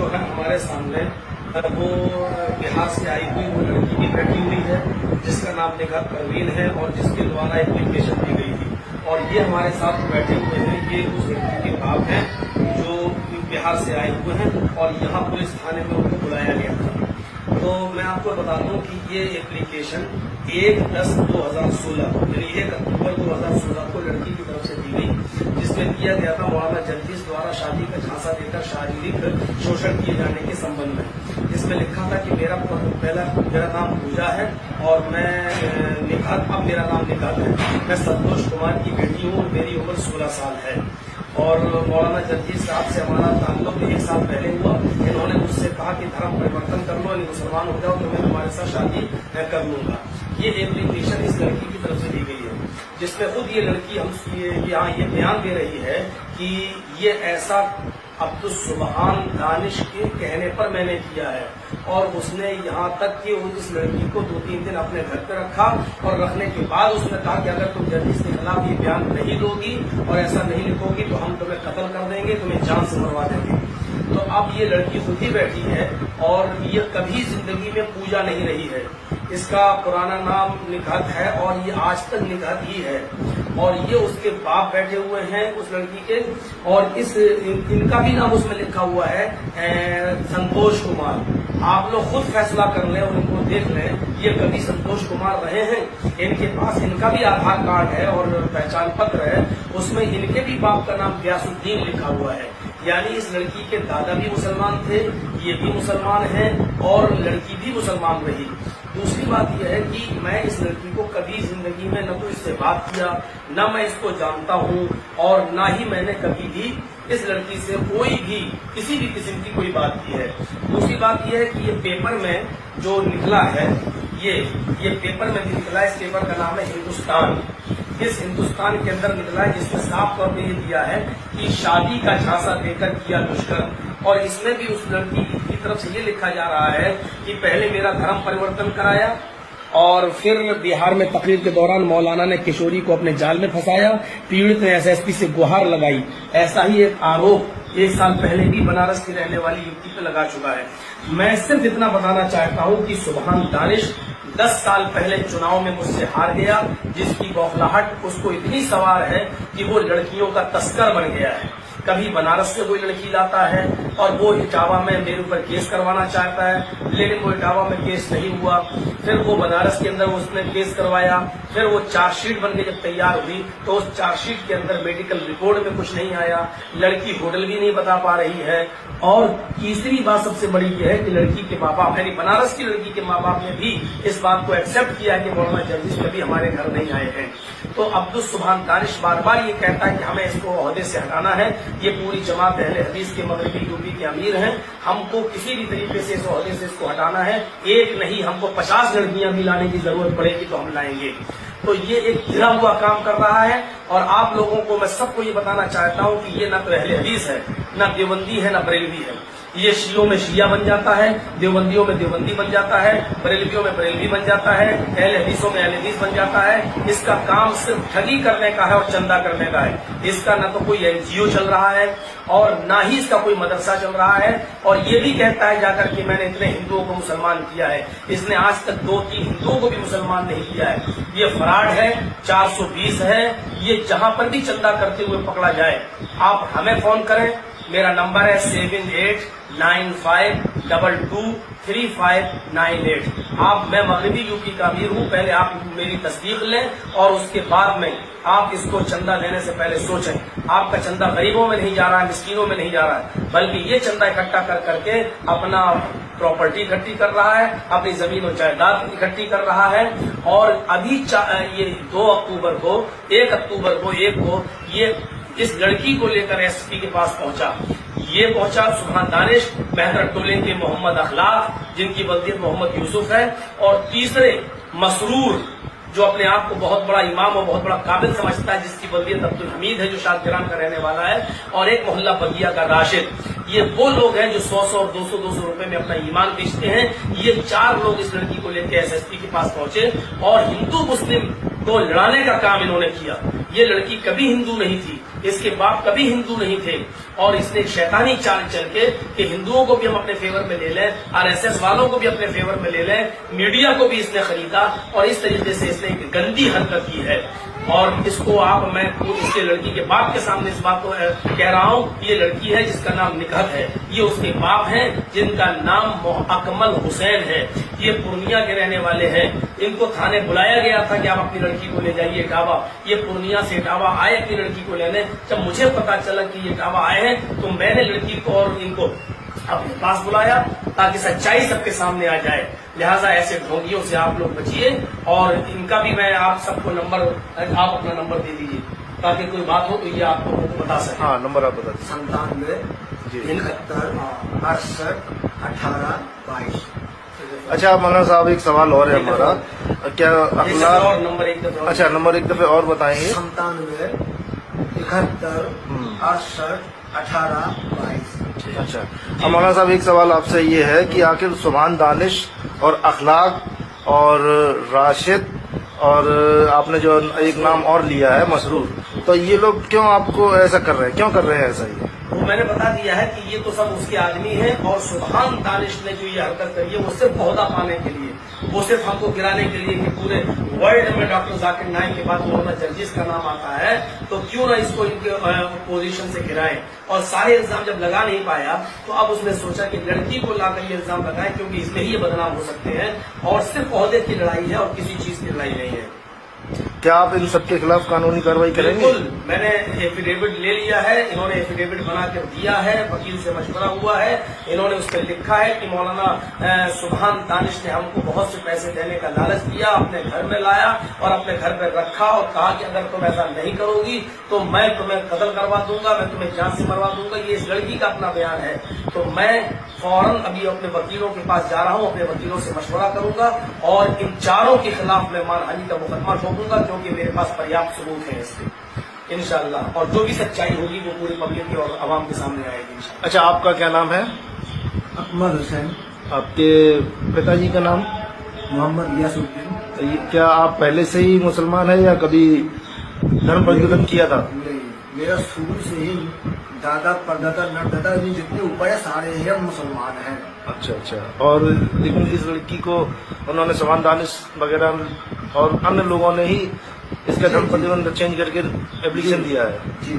जो है हमारे सामने वो बिहार से आई हुई वो लड़की की बैठी हुई है जिसका नाम निगाह परवीन है और जिसके द्वारा एप्लीकेशन दी गई थी। और ये हमारे साथ बैठे हुए हैं, ये उस लड़की के बाप हैं जो बिहार से आए हुए हैं और यहाँ पुलिस थाने में उनको बुलाया गया था। तो मैं आपको बता दूं कि ये एप्लीकेशन 1/10/2016 यानी 1 अक्टूबर 2016 को लड़की की तरफ से दी गई, जिसमें किया गया था मौलाना जर्जिस द्वारा शादी का झांसा देकर शारीरिक शोषण किए जाने के संबंध में। इसमें लिखा था कि मेरा नाम पूजा है और मैं अब मेरा नाम निखात है, मैं संतोष कुमार की बेटी हूँ, मेरी उम्र 16 साल है और मौलाना जर्जिस साहब से हमारा ताल्लुक 1 साल पहले हुआ। इन्होंने मुझसे कहा कि धर्म परिवर्तन कर लो, यानी मुसलमान हो जाओ तो मैं तुम्हारे साथ शादी कर लूंगा। ये एप्लीकेशन इस लड़की की तरफ से दी गई है, जिसमें खुद ये लड़की यहाँ ये बयान दे रही है कि ये ऐसा अब्दुल सुबहान दानिश के कहने पर मैंने किया है। और उसने यहाँ तक कि इस लड़की को 2-3 दिन अपने घर पे रखा और रखने के बाद उसने कहा कि अगर तुम जर्जिस के खिलाफ ये बयान नहीं दोगी और ऐसा नहीं लिखोगी तो हम तुम्हें कत्ल कर देंगे, तुम्हें जान से मरवा देंगे। तो अब ये लड़की खुद ही बैठी है और ये कभी जिंदगी में पूजा नहीं रही है। इसका पुराना नाम निखात है और ये आज तक निखात ही है और ये उसके बाप बैठे हुए हैं उस लड़की के और इनका भी नाम उसमें लिखा हुआ है संतोष कुमार। आप लोग खुद फैसला कर लें और इनको देख लें, ये कभी संतोष कुमार रहे हैं। इनके पास इनका भी आधार कार्ड है और पहचान पत्र है, उसमें इनके भी बाप का नाम व्यासुद्दीन लिखा हुआ है। यानी इस लड़की के दादा भी मुसलमान थे, ये भी मुसलमान हैं और लड़की भी मुसलमान रही। दूसरी बात यह है कि मैं इस लड़की को कभी जिंदगी में न तो इससे बात किया, न मैं इसको जानता हूँ और न ही मैंने कभी भी इस लड़की से कोई भी किसी भी किस्म की कोई बात की है। दूसरी बात यह है कि ये पेपर में जो निकला है, ये पेपर में भी निकला है। इस पेपर का नाम है हिंदुस्तान। इस हिंदुस्तान के अंदर निकला है जिसमें साफ तौर पे ये दिया है कि शादी का झांसा देकर किया दुष्कर्म। और इसमें भी उस लड़की की तरफ से ये लिखा जा रहा है कि पहले मेरा धर्म परिवर्तन कराया और फिर बिहार में तकरीर के दौरान मौलाना ने किशोरी को अपने जाल में फंसाया, पीड़ित ने एसएसपी से गुहार लगाई। ऐसा ही एक आरोप 1 साल पहले भी बनारस की रहने वाली युवती पे लगा चुका है। मैं सिर्फ इतना बताना चाहता हूँ कि सुबहान दानिश 10 साल पहले चुनाव में मुझसे हार गया, जिसकी बौखलाहट उसको इतनी सवार है कि वो लड़कियों का तस्कर बन गया है। कभी बनारस से कोई लड़की लाता है और वो इटावा में मेरे ऊपर केस करवाना चाहता है, लेकिन वो इटावा में केस नहीं हुआ। फिर वो बनारस के अंदर उसने केस करवाया, फिर वो चार्जशीट बन के जब तैयार हुई तो उस चार्जशीट के अंदर मेडिकल रिपोर्ट में कुछ नहीं आया, लड़की होटल भी नहीं बता पा रही है। और तीसरी बात सबसे बड़ी यह है कि लड़की के माँ बाप यानी बनारस की लड़की के माँ बाप ने भी इस बात को एक्सेप्ट किया कि मौलाना जर्जिस कभी हमारे घर नहीं आए हैं। तो अब्दुल सुबहान दानिश बार बार ये कहता है कि हमें इसको ओहदे से हटाना है। ये पूरी जमात अहले हदीस के मगरबी यूपी के अमीर हैं, हमको किसी भी तरीके से इस ओहदे से इसको हटाना है। एक नहीं, हमको 50 लड़कियां भी लाने की जरूरत पड़ेगी तो हम लाएंगे। तो ये एक घिरा हुआ काम कर रहा है और आप लोगों को मैं सबको ये बताना चाहता हूँ कि ये न तो अहले हदीस है, न देवबंदी है, न बरेलवी है। ये शियों में शिया बन जाता है, देवबंदियों में देवबंदी बन जाता है, बरेलवियों में बरेलवी बन जाता है, अहले हदीसों में अहले हदीस बन जाता है। इसका काम सिर्फ ठगी करने का है और चंदा करने का है। इसका न तो कोई एनजीओ चल रहा है और न ही इसका कोई मदरसा चल रहा है। और ये भी कहता है जाकर कि मैंने इतने हिंदुओं को मुसलमान किया है। इसने आज तक 2-3 हिंदुओं को भी मुसलमान नहीं किया है। ये फराड है, 420 है। ये जहां पर भी चंदा करते हुए पकड़ा जाए आप हमें फोन करें। मेरा नंबर है 7895223598। मैं मगरबी यूपी का अमीर हूँ। पहले आप मेरी तस्दीक लें और उसके बाद में आप इसको चंदा लेने से पहले सोचें। आपका चंदा गरीबों में नहीं जा रहा है, मिस्कीनों में नहीं जा रहा है, बल्कि ये चंदा इकट्ठा कर करके अपना प्रॉपर्टी इकट्ठी कर रहा है, अपनी जमीन और जायदाद इकट्ठी कर रहा है। और अभी ये 2 अक्टूबर को 1 अक्टूबर को ये इस लड़की को लेकर एसपी के पास पहुंचा। ये पहुंचा सुबहान दानिश, मेहतर टोले के मोहम्मद अखलाक जिनकी वल्दियत मोहम्मद यूसुफ है, और तीसरे मसरूर जो अपने आप को बहुत बड़ा इमाम और बहुत बड़ा काबिल समझता है, जिसकी वल्दियत अब्दुल हमीद है जो शादगिरान का रहने वाला है, और एक मोहल्ला बगिया का राशिद। ये वो लोग हैं जो 100 और 200 रुपए में अपना ईमान बेचते हैं। ये 4 लोग इस लड़की को लेकर एसएसपी के पास पहुंचे और हिंदू मुस्लिम को लड़ाने का काम इन्होंने किया। ये लड़की कभी हिंदू नहीं थी, इसके बाप कभी हिंदू नहीं थे, और इसने एक शैतानी चाल चल के कि हिंदुओं को भी हम अपने फेवर में ले लें, आरएसएस वालों को भी अपने फेवर में ले लें, मीडिया को भी इसने खरीदा, और इस तरीके से इसने एक गंदी हरकत की है। और इसको मैं इसके लड़की के बाप के सामने इस बात को कह रहा हूँ, ये लड़की है जिसका नाम निकहत है, ये उसके बाप हैं जिनका नाम अकमल हुसैन है, ये पूर्णिया के रहने वाले हैं। इनको थाने बुलाया गया था कि आप अपनी लड़की को ले जाइए इटावा, ये पूर्णिया से इटावा आए अपनी लड़की को लेने। जब मुझे पता चला कि ये इटावा आए हैं तो मैंने लड़की को और इनको अपने पास बुलाया ताकि सच्चाई सबके सामने आ जाए। लिहाजा ऐसे ढोंगियों से आप लोग बचिए, और इनका भी मैं आप सबको नंबर, आप अपना नंबर दे दीजिए ताकि कोई बात हो तो ये आपको बता सके। हाँ, नंबर आप बता दीजिए। 97 71 18 22। अच्छा मौलाना साहब, एक सवाल और है हमारा, क्या अखलाक और नंबर एक दफा, अच्छा नंबर एक दफे और बताएंगे। 97 71 68 18 22। अच्छा, अब मौलाना साहब एक सवाल आपसे ये है कि आखिर सुभान दानिश और अखलाक और राशिद और आपने जो एक नाम और लिया है मसरूर, तो ये लोग क्यों आपको ऐसा कर रहे हैं, क्यों कर रहे हैं ऐसा? ये वो मैंने बता दिया है कि ये तो सब उसके आदमी हैं, और सुभान दानिश ने जो ये हरकत करी है वो सिर्फ ओहदा पाने के लिए, वो सिर्फ हमको गिराने के लिए कि पूरे वर्ल्ड में डॉक्टर जाकिर नाइक के बाद मोहम्मद जर्जिस का नाम आता है, तो क्यों ना इसको इनके पोजीशन से गिराएं। और सारे इल्जाम जब लगा नहीं पाया तो अब उसने सोचा कि लड़की को लाकर ये इल्जाम लगाएं, क्योंकि इसमें ही ये बदनाम हो सकते हैं, और सिर्फ ओहदे की लड़ाई है और किसी चीज की लड़ाई नहीं है। क्या आप इन सबके खिलाफ कानूनी कार्रवाई करेंगे? बिल्कुल, मैंने एफिडेविट ले लिया है, इन्होंने एफिडेविट बना कर दिया है, वकील से मशवरा हुआ है, इन्होंने उस पर लिखा है कि मौलाना सुभान दानिश ने हमको बहुत से पैसे देने का लालच दिया, अपने घर में लाया और अपने घर पर रखा और कहा कि अगर तुम ऐसा नहीं करोगी तो मैं तुम्हें कत्ल करवा दूंगा, मैं तुम्हें जान से मरवा दूंगा। ये इस लड़की का अपना बयान है। तो मैं फौरन अभी अपने वकीलों के पास जा रहा हूँ, अपने वकीलों से मशवरा करूंगा और इन चारों के खिलाफ मैं मानहानि का मुकदमा ठोकूंगा, क्योंकि मेरे पास पर्याप्त सबूत है इसके, इंशाअल्लाह। और जो भी सच्चाई होगी वो पूरी पब्लिक की और आवाम के सामने आएगी इंशाअल्लाह। अच्छा, आपका क्या नाम है? अकमल हुसैन। आपके पिताजी का नाम? मोहम्मद यासुद्दीन। तो क्या आप पहले से ही मुसलमान है या कभी धर्म परिवर्तन किया था? मेरा शुरू से ही दादा परदादा नरदादा जितने ऊपर है सारे ही हम मुसलमान हैं। अच्छा अच्छा। और लेकिन इस लड़की को उन्होंने सुभान दानिश वगैरह और अन्य लोगों ने ही इसका धर्म परिवर्तन चेंज करके एप्लीकेशन दिया है। जी।